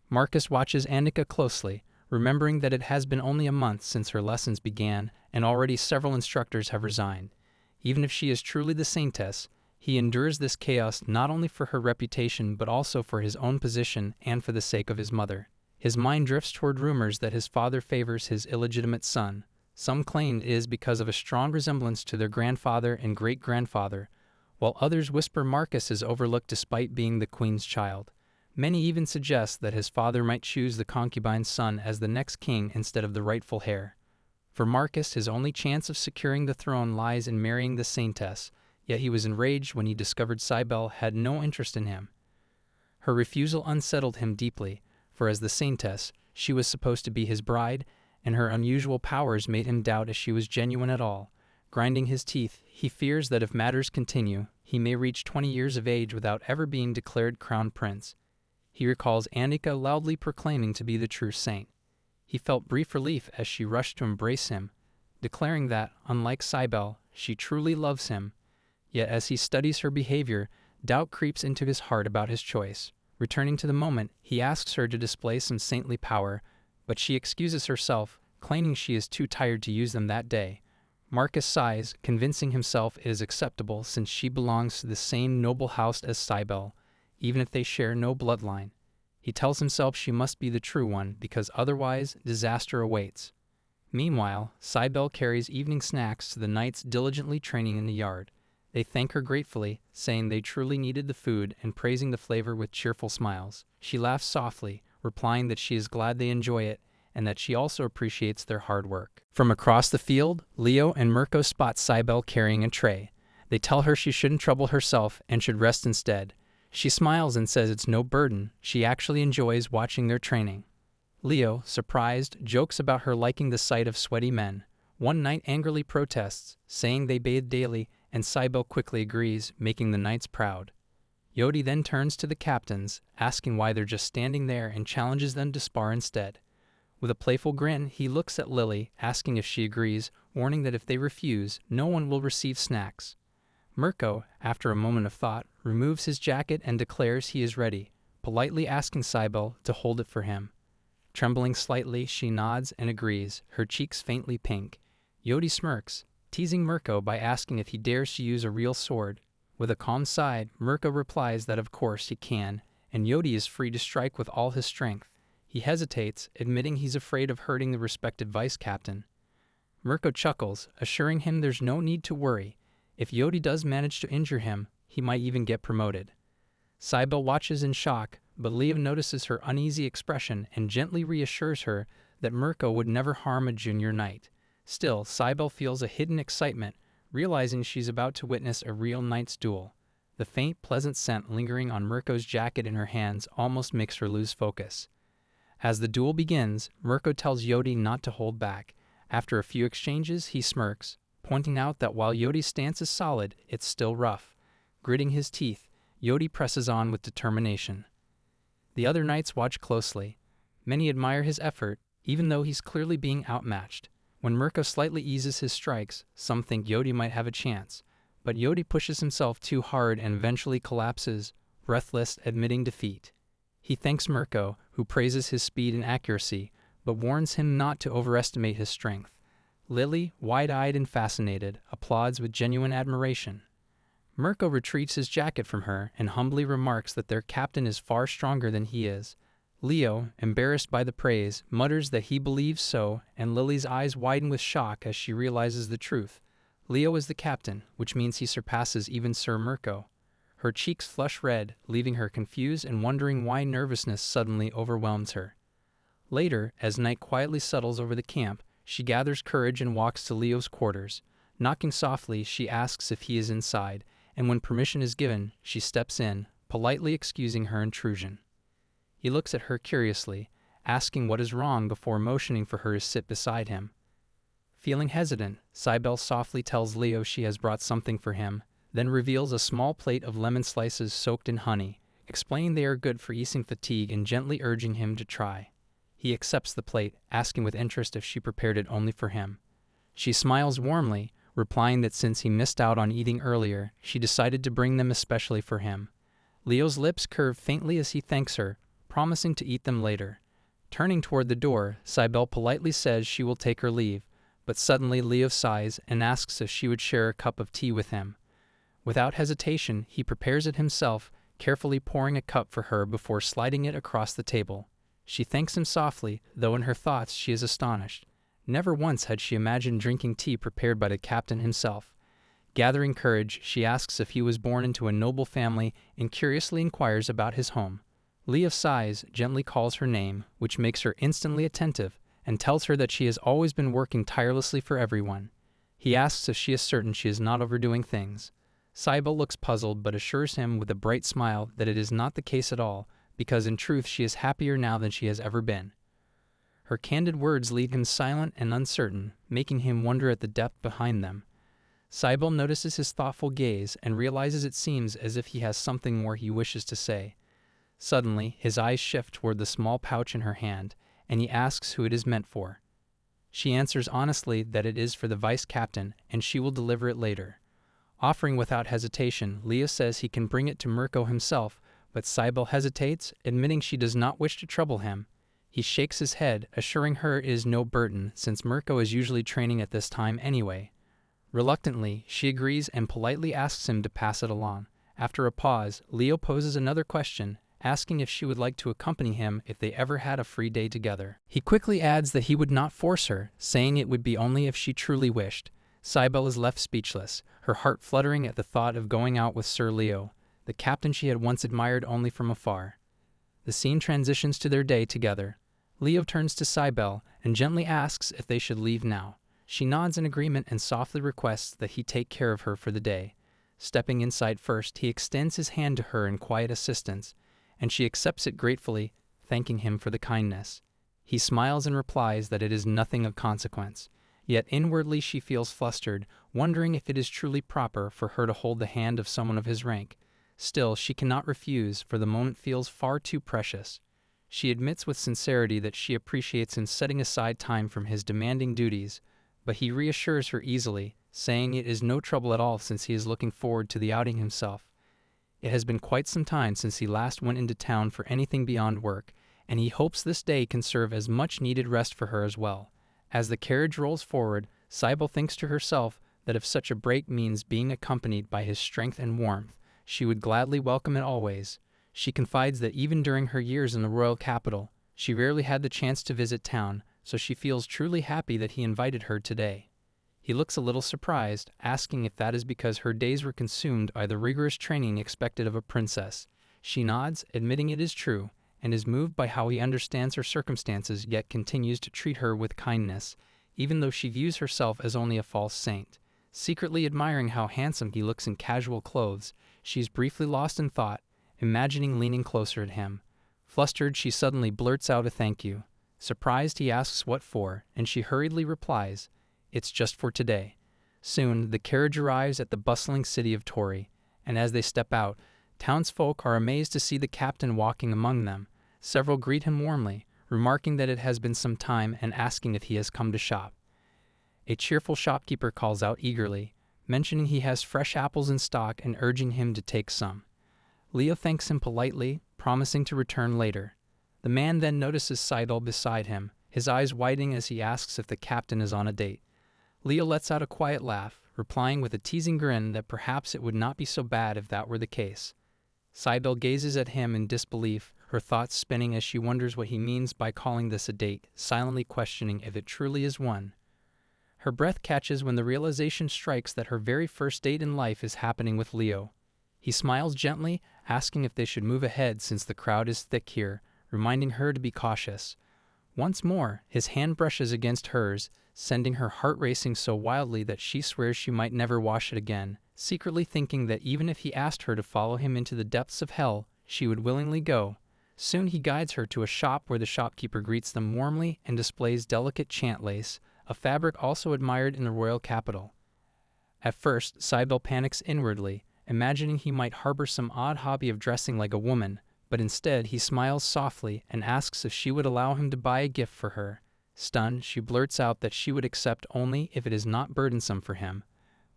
[SPEAKER 1] Marcus watches Annika closely, remembering that it has been only a month since her lessons began and already several instructors have resigned. Even if she is truly the saintess, he endures this chaos not only for her reputation but also for his own position and for the sake of his mother. His mind drifts toward rumors that his father favors his illegitimate son. Some claim it is because of a strong resemblance to their grandfather and great-grandfather, while others whisper Marcus is overlooked despite being the queen's child. Many even suggest that his father might choose the concubine's son as the next king instead of the rightful heir. For Marcus, his only chance of securing the throne lies in marrying the saintess, yet he was enraged when he discovered Syel had no interest in him. Her refusal unsettled him deeply, for as the saintess, she was supposed to be his bride, and her unusual powers made him doubt if she was genuine at all. Grinding his teeth, he fears that if matters continue, he may reach 20 years of age without ever being declared crown prince. He recalls Annika loudly proclaiming to be the true saint. He felt brief relief as she rushed to embrace him, declaring that, unlike Syel, she truly loves him. Yet as he studies her behavior, doubt creeps into his heart about his choice. Returning to the moment, he asks her to display some saintly power, but she excuses herself, claiming she is too tired to use them that day. Marcus sighs, convincing himself it is acceptable since she belongs to the same noble house as Syel, even if they share no bloodline. He tells himself she must be the true one because otherwise disaster awaits. Meanwhile, Syel carries evening snacks to the knights diligently training in the yard. They thank her gratefully, saying they truly needed the food and praising the flavor with cheerful smiles. She laughs softly, replying that she is glad they enjoy it and that she also appreciates their hard work. From across the field, Leo and Mirko spot Syel carrying a tray. They tell her she shouldn't trouble herself and should rest instead. She smiles and says it's no burden, she actually enjoys watching their training. Leo, surprised, jokes about her liking the sight of sweaty men. One knight angrily protests, saying they bathe daily, and Syel quickly agrees, making the knights proud. Yodi then turns to the captains, asking why they're just standing there and challenges them to spar instead. With a playful grin, he looks at Lily, asking if she agrees, warning that if they refuse, no one will receive snacks. Mirko, after a moment of thought, removes his jacket and declares he is ready, politely asking Syel to hold it for him. Trembling slightly, she nods and agrees, her cheeks faintly pink. Yodi smirks, teasing Mirko by asking if he dares to use a real sword, With a calm sigh, Mirko replies that of course he can, and Yodi is free to strike with all his strength. He hesitates, admitting he's afraid of hurting the respected vice-captain. Mirko chuckles, assuring him there's no need to worry. If Yodi does manage to injure him, he might even get promoted. Syel watches in shock, but Leo notices her uneasy expression and gently reassures her that Mirko would never harm a junior knight. Still, Syel feels a hidden excitement, realizing she's about to witness a real knight's duel. The faint, pleasant scent lingering on Mirko's jacket in her hands almost makes her lose focus. As the duel begins, Mirko tells Yodi not to hold back. After a few exchanges, he smirks, pointing out that while Yodi's stance is solid, it's still rough. Gritting his teeth, Yodi presses on with determination. The other knights watch closely. Many admire his effort, even though he's clearly being outmatched. When Mirko slightly eases his strikes, some think Yodi might have a chance, but Yodi pushes himself too hard and eventually collapses, breathless, admitting defeat. He thanks Mirko, who praises his speed and accuracy, but warns him not to overestimate his strength. Lily, wide-eyed and fascinated, applauds with genuine admiration. Mirko retreats his jacket from her and humbly remarks that their captain is far stronger than he is. Leo, embarrassed by the praise, mutters that he believes so, and Lily's eyes widen with shock as she realizes the truth. Leo is the captain, which means he surpasses even Sir Mirko. Her cheeks flush red, leaving her confused and wondering why nervousness suddenly overwhelms her. Later, as night quietly settles over the camp, she gathers courage and walks to Leo's quarters. Knocking softly, she asks if he is inside, and when permission is given, she steps in, politely excusing her intrusion. He looks at her curiously, asking what is wrong before motioning for her to sit beside him. Feeling hesitant, Syel softly tells Leo she has brought something for him, then reveals a small plate of lemon slices soaked in honey, explaining they are good for easing fatigue and gently urging him to try. He accepts the plate, asking with interest if she prepared it only for him. She smiles warmly, replying that since he missed out on eating earlier, she decided to bring them especially for him. Leo's lips curve faintly as he thanks her, promising to eat them later. Turning toward the door, Syel politely says she will take her leave, but suddenly Leo sighs and asks if she would share a cup of tea with him. Without hesitation, he prepares it himself, carefully pouring a cup for her before sliding it across the table. She thanks him softly, though in her thoughts she is astonished. Never once had she imagined drinking tea prepared by the captain himself. Gathering courage, she asks if he was born into a noble family and curiously inquires about his home. Leo sighs, gently calls her name, which makes her instantly attentive, and tells her that she has always been working tirelessly for everyone. He asks if she is certain she is not overdoing things. Syel looks puzzled but assures him with a bright smile that it is not the case at all, because in truth she is happier now than she has ever been. Her candid words leave him silent and uncertain, making him wonder at the depth behind them. Syel notices his thoughtful gaze and realizes it seems as if he has something more he wishes to say. Suddenly, his eyes shift toward the small pouch in her hand, and he asks who it is meant for. She answers honestly that it is for the vice-captain, and she will deliver it later. Offering without hesitation, Leo says he can bring it to Mirko himself, but Syel hesitates, admitting she does not wish to trouble him. He shakes his head, assuring her it is no burden, since Mirko is usually training at this time anyway. Reluctantly, she agrees and politely asks him to pass it along. After a pause, Leo poses another question, asking if she would like to accompany him if they ever had a free day together. He quickly adds that he would not force her, saying it would be only if she truly wished. Syel is left speechless, her heart fluttering at the thought of going out with Sir Leo, the captain she had once admired only from afar. The scene transitions to their day together. Leo turns to Syel and gently asks if they should leave now. She nods in agreement and softly requests that he take care of her for the day. Stepping inside first, he extends his hand to her in quiet assistance, and she accepts it gratefully, thanking him for the kindness. He smiles and replies that it is nothing of consequence. Yet inwardly she feels flustered, wondering if it is truly proper for her to hold the hand of someone of his rank. Still, she cannot refuse, for the moment feels far too precious. She admits with sincerity that she appreciates him setting aside time from his demanding duties, but he reassures her easily, saying it is no trouble at all since he is looking forward to the outing himself. It has been quite some time since he last went into town for anything beyond work, and he hopes this day can serve as much needed rest for her as well. As the carriage rolls forward, Syel thinks to herself that if such a break means being accompanied by his strength and warmth, she would gladly welcome it always. She confides that even during her years in the royal capital, she rarely had the chance to visit town, so she feels truly happy that he invited her today. He looks a little surprised, asking if that is because her days were consumed by the rigorous training expected of a princess. She nods, admitting it is true, and is moved by how he understands her circumstances yet continues to treat her with kindness, even though she views herself as only a false saint. Secretly admiring how handsome he looks in casual clothes, she is briefly lost in thought, imagining leaning closer at him. Flustered, she suddenly blurts out a thank you. Surprised, he asks what for, and she hurriedly replies, "It's just for today." Soon, the carriage arrives at the bustling city of Tori, and as they step out, townsfolk are amazed to see the captain walking among them. Several greet him warmly, remarking that it has been some time and asking if he has come to shop. A cheerful shopkeeper calls out eagerly, mentioning he has fresh apples in stock and urging him to take some. Leo thanks him politely, promising to return later. The man then notices Syel beside him, his eyes widening as he asks if the captain is on a date. Leo lets out a quiet laugh, replying with a teasing grin that perhaps it would not be so bad if that were the case. Syel gazes at him in disbelief, her thoughts spinning as she wonders what he means by calling this a date, silently questioning if it truly is one. Her breath catches when the realization strikes that her very first date in life is happening with Leo. He smiles gently, asking if they should move ahead since the crowd is thick here, reminding her to be cautious. Once more, his hand brushes against hers, sending her heart racing so wildly that she swears she might never wash it again, secretly thinking that even if he asked her to follow him into the depths of hell, she would willingly go. Soon he guides her to a shop where the shopkeeper greets them warmly and displays delicate chant lace, a fabric also admired in the royal capital. At first, Syel panics inwardly, imagining he might harbor some odd hobby of dressing like a woman, but instead he smiles softly and asks if she would allow him to buy a gift for her. Stunned, she blurts out that she would accept only if it is not burdensome for him.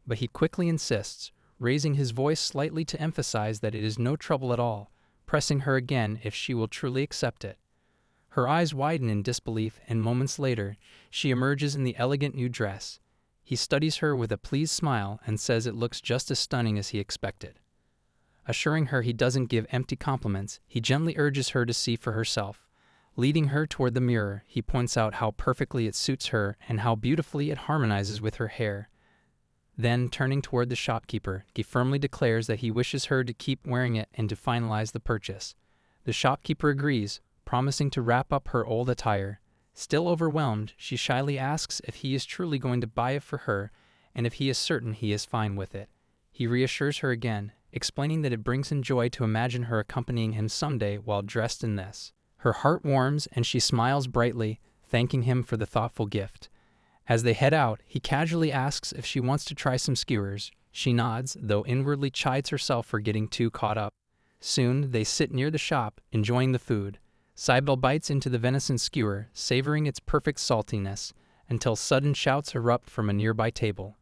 [SPEAKER 1] But he quickly insists, raising his voice slightly to emphasize that it is no trouble at all, pressing her again if she will truly accept it. Her eyes widen in disbelief, and moments later, she emerges in the elegant new dress. He studies her with a pleased smile and says it looks just as stunning as he expected. Assuring her he doesn't give empty compliments, he gently urges her to see for herself. Leading her toward the mirror, he points out how perfectly it suits her and how beautifully it harmonizes with her hair. Then, turning toward the shopkeeper, he firmly declares that he wishes her to keep wearing it and to finalize the purchase. The shopkeeper agrees, promising to wrap up her old attire. Still overwhelmed, she shyly asks if he is truly going to buy it for her, and if he is certain he is fine with it. He reassures her again, explaining that it brings him joy to imagine her accompanying him someday while dressed in this. Her heart warms and she smiles brightly, thanking him for the thoughtful gift. As they head out, he casually asks if she wants to try some skewers. She nods, though inwardly chides herself for getting too caught up. Soon, they sit near the shop, enjoying the food. Syel bites into the venison skewer, savoring its perfect saltiness, until sudden shouts erupt from a nearby table.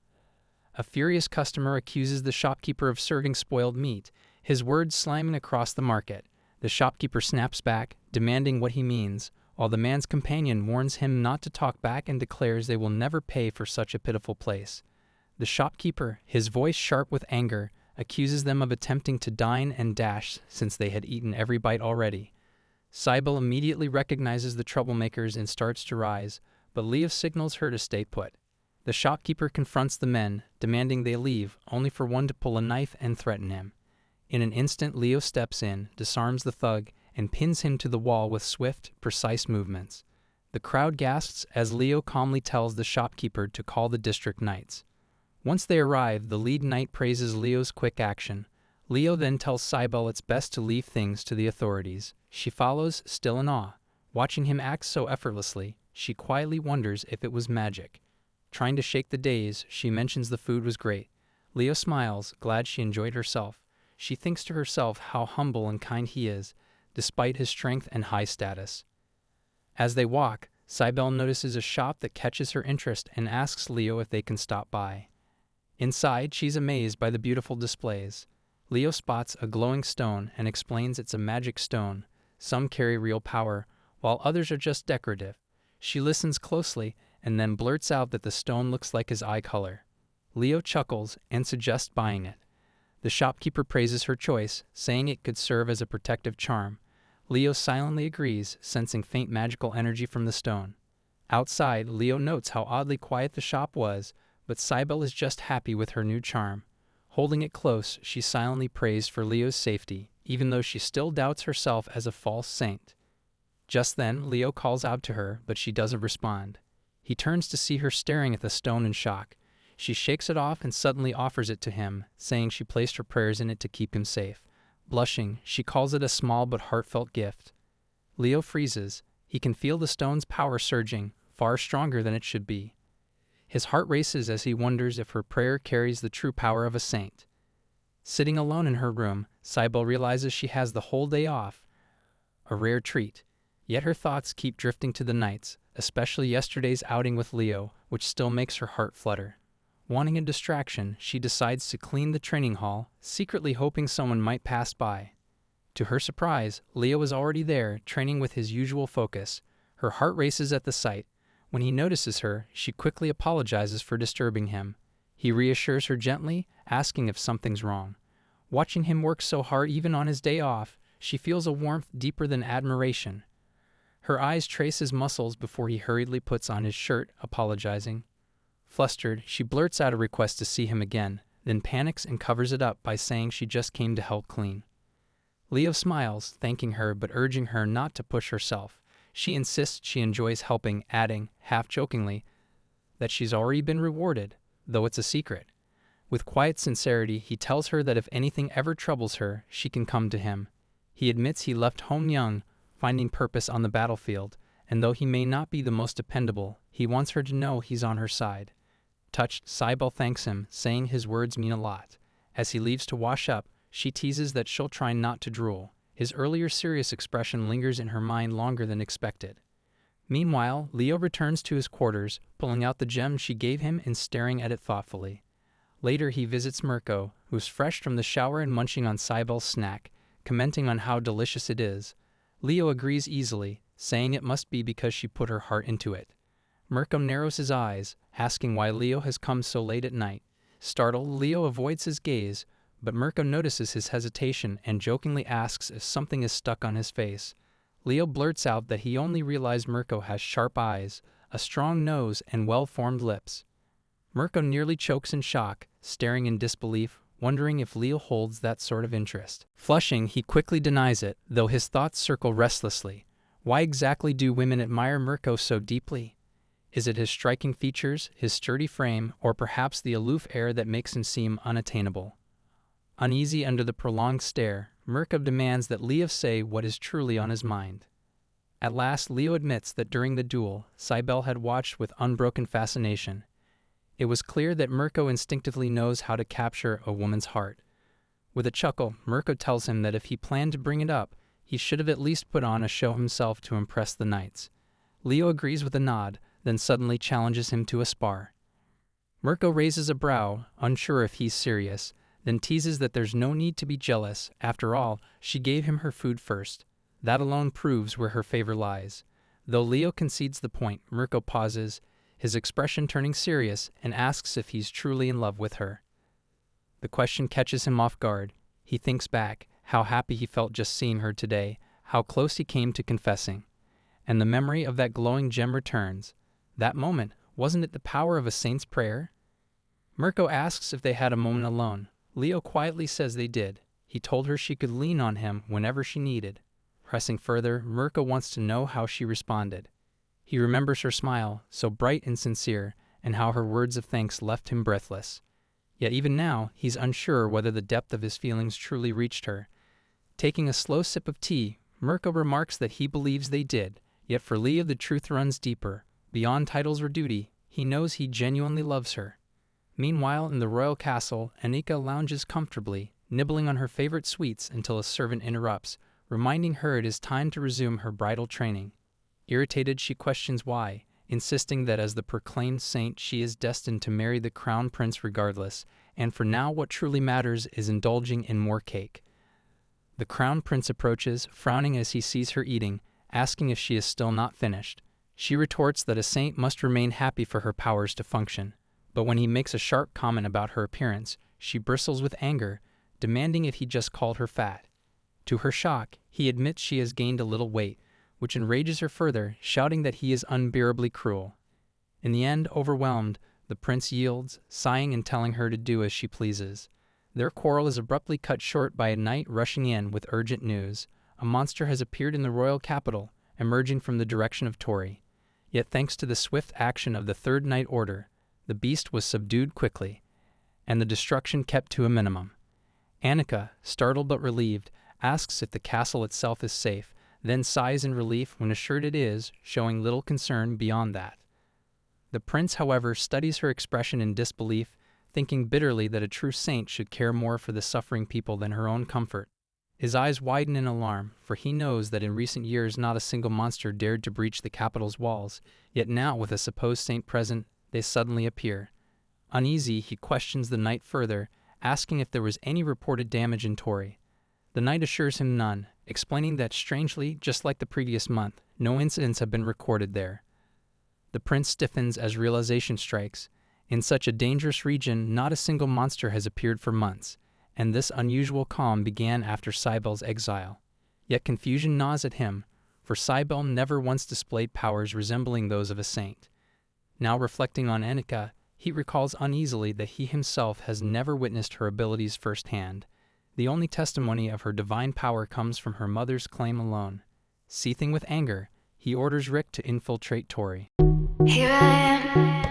[SPEAKER 1] A furious customer accuses the shopkeeper of serving spoiled meat, his words slamming across the market. The shopkeeper snaps back, demanding what he means, while the man's companion warns him not to talk back and declares they will never pay for such a pitiful place. The shopkeeper, his voice sharp with anger, accuses them of attempting to dine and dash since they had eaten every bite already. Syel immediately recognizes the troublemakers and starts to rise, but Leo signals her to stay put. The shopkeeper confronts the men, demanding they leave, only for one to pull a knife and threaten him. In an instant, Leo steps in, disarms the thug, and pins him to the wall with swift, precise movements. The crowd gasps as Leo calmly tells the shopkeeper to call the district knights. Once they arrive, the lead knight praises Leo's quick action. Leo then tells Syel it's best to leave things to the authorities. She follows, still in awe. Watching him act so effortlessly, she quietly wonders if it was magic. Trying to shake the daze, she mentions the food was great. Leo smiles, glad she enjoyed herself. She thinks to herself how humble and kind he is, despite his strength and high status. As they walk, Syel notices a shop that catches her interest and asks Leo if they can stop by. Inside, she's amazed by the beautiful displays. Leo spots a glowing stone and explains it's a magic stone. Some carry real power, while others are just decorative. She listens closely and then blurts out that the stone looks like his eye color. Leo chuckles and suggests buying it. The shopkeeper praises her choice, saying it could serve as a protective charm. Leo silently agrees, sensing faint magical energy from the stone. Outside, Leo notes how oddly quiet the shop was, but Syel is just happy with her new charm. Holding it close, she silently prays for Leo's safety, even though she still doubts herself as a false saint. Just then, Leo calls out to her, but she doesn't respond. He turns to see her staring at the stone in shock. She shakes it off and suddenly offers it to him, saying she placed her prayers in it to keep him safe. Blushing, she calls it a small but heartfelt gift. Leo freezes. He can feel the stone's power surging, far stronger than it should be. His heart races as he wonders if her prayer carries the true power of a saint. Sitting alone in her room, Syel realizes she has the whole day off, a rare treat. Yet her thoughts keep drifting to the nights, especially yesterday's outing with Leo, which still makes her heart flutter. Wanting a distraction, she decides to clean the training hall, secretly hoping someone might pass by. To her surprise, Leo is already there, training with his usual focus. Her heart races at the sight. When he notices her, she quickly apologizes for disturbing him. He reassures her gently, asking if something's wrong. Watching him work so hard even on his day off, she feels a warmth deeper than admiration. Her eyes trace his muscles before he hurriedly puts on his shirt, apologizing. Flustered, she blurts out a request to see him again, then panics and covers it up by saying she just came to help clean. Leo smiles, thanking her but urging her not to push herself. She insists she enjoys helping, adding, half-jokingly, that she's already been rewarded, though it's a secret. With quiet sincerity, he tells her that if anything ever troubles her, she can come to him. He admits he left home young, finding purpose on the battlefield, and though he may not be the most dependable, he wants her to know he's on her side. Touched, Syel thanks him, saying his words mean a lot. As he leaves to wash up, she teases that she'll try not to drool. His earlier serious expression lingers in her mind longer than expected. Meanwhile, Leo returns to his quarters, pulling out the gem she gave him and staring at it thoughtfully. Later he visits Mirko, who's fresh from the shower and munching on Syel's snack, commenting on how delicious it is. Leo agrees easily, saying it must be because she put her heart into it. Mirko narrows his eyes, asking why Leo has come so late at night. Startled, Leo avoids his gaze, but Mirko notices his hesitation and jokingly asks if something is stuck on his face. Leo blurts out that he only realized Mirko has sharp eyes, a strong nose, and well-formed lips. Mirko nearly chokes in shock, staring in disbelief, wondering if Leo holds that sort of interest. Flushing, he quickly denies it, though his thoughts circle restlessly. Why exactly do women admire Mirko so deeply? Is it his striking features, his sturdy frame, or perhaps the aloof air that makes him seem unattainable? Uneasy under the prolonged stare, Mirko demands that Leo say what is truly on his mind. At last, Leo admits that during the duel, Syel had watched with unbroken fascination. It was clear that Mirko instinctively knows how to capture a woman's heart. With a chuckle, Mirko tells him that if he planned to bring it up, he should have at least put on a show himself to impress the knights. Leo agrees with a nod, then suddenly challenges him to a spar. Mirko raises a brow, unsure if he's serious, then teases that there's no need to be jealous. After all, she gave him her food first. That alone proves where her favor lies. Though Leo concedes the point, Mirko pauses, his expression turning serious, and asks if he's truly in love with her. The question catches him off guard. He thinks back, how happy he felt just seeing her today, how close he came to confessing. And the memory of that glowing gem returns. That moment, wasn't it the power of a saint's prayer? Mirko asks if they had a moment alone. Leo quietly says they did. He told her she could lean on him whenever she needed. Pressing further, Mirko wants to know how she responded. He remembers her smile, so bright and sincere, and how her words of thanks left him breathless. Yet even now, he's unsure whether the depth of his feelings truly reached her. Taking a slow sip of tea, Mirko remarks that he believes they did, yet for Leo the truth runs deeper. Beyond titles or duty, he knows he genuinely loves her. Meanwhile, in the royal castle, Anika lounges comfortably, nibbling on her favorite sweets until a servant interrupts, reminding her it is time to resume her bridal training. Irritated, she questions why, insisting that as the proclaimed saint she is destined to marry the crown prince regardless, and for now what truly matters is indulging in more cake. The crown prince approaches, frowning as he sees her eating, asking if she is still not finished. She retorts that a saint must remain happy for her powers to function. But when he makes a sharp comment about her appearance, she bristles with anger, demanding if he just called her fat. To her shock, he admits she has gained a little weight, which enrages her further, shouting that he is unbearably cruel. In the end, overwhelmed, the prince yields, sighing and telling her to do as she pleases. Their quarrel is abruptly cut short by a knight rushing in with urgent news. A monster has appeared in the royal capital, emerging from the direction of Tori. Yet thanks to the swift action of the Third Knight Order, the beast was subdued quickly, and the destruction kept to a minimum. Annika, startled but relieved, asks if the castle itself is safe, then sighs in relief when assured it is, showing little concern beyond that. The prince, however, studies her expression in disbelief, thinking bitterly that a true saint should care more for the suffering people than her own comfort. His eyes widen in alarm, for he knows that in recent years not a single monster dared to breach the capital's walls, yet now, with a supposed saint present, they suddenly appear. Uneasy, he questions the knight further, asking if there was any reported damage in Tori. The knight assures him none, explaining that, strangely, just like the previous month, no incidents have been recorded there. The prince stiffens as realization strikes. In such a dangerous region, not a single monster has appeared for months, and this unusual calm began after Syel's exile. Yet confusion gnaws at him, for Syel never once displayed powers resembling those of a saint. Now reflecting on Annika, he recalls uneasily that he himself has never witnessed her abilities firsthand. The only testimony of her divine power comes from her mother's claim alone. Seething with anger, he orders Rick to infiltrate Tori.
[SPEAKER 2] Here I am,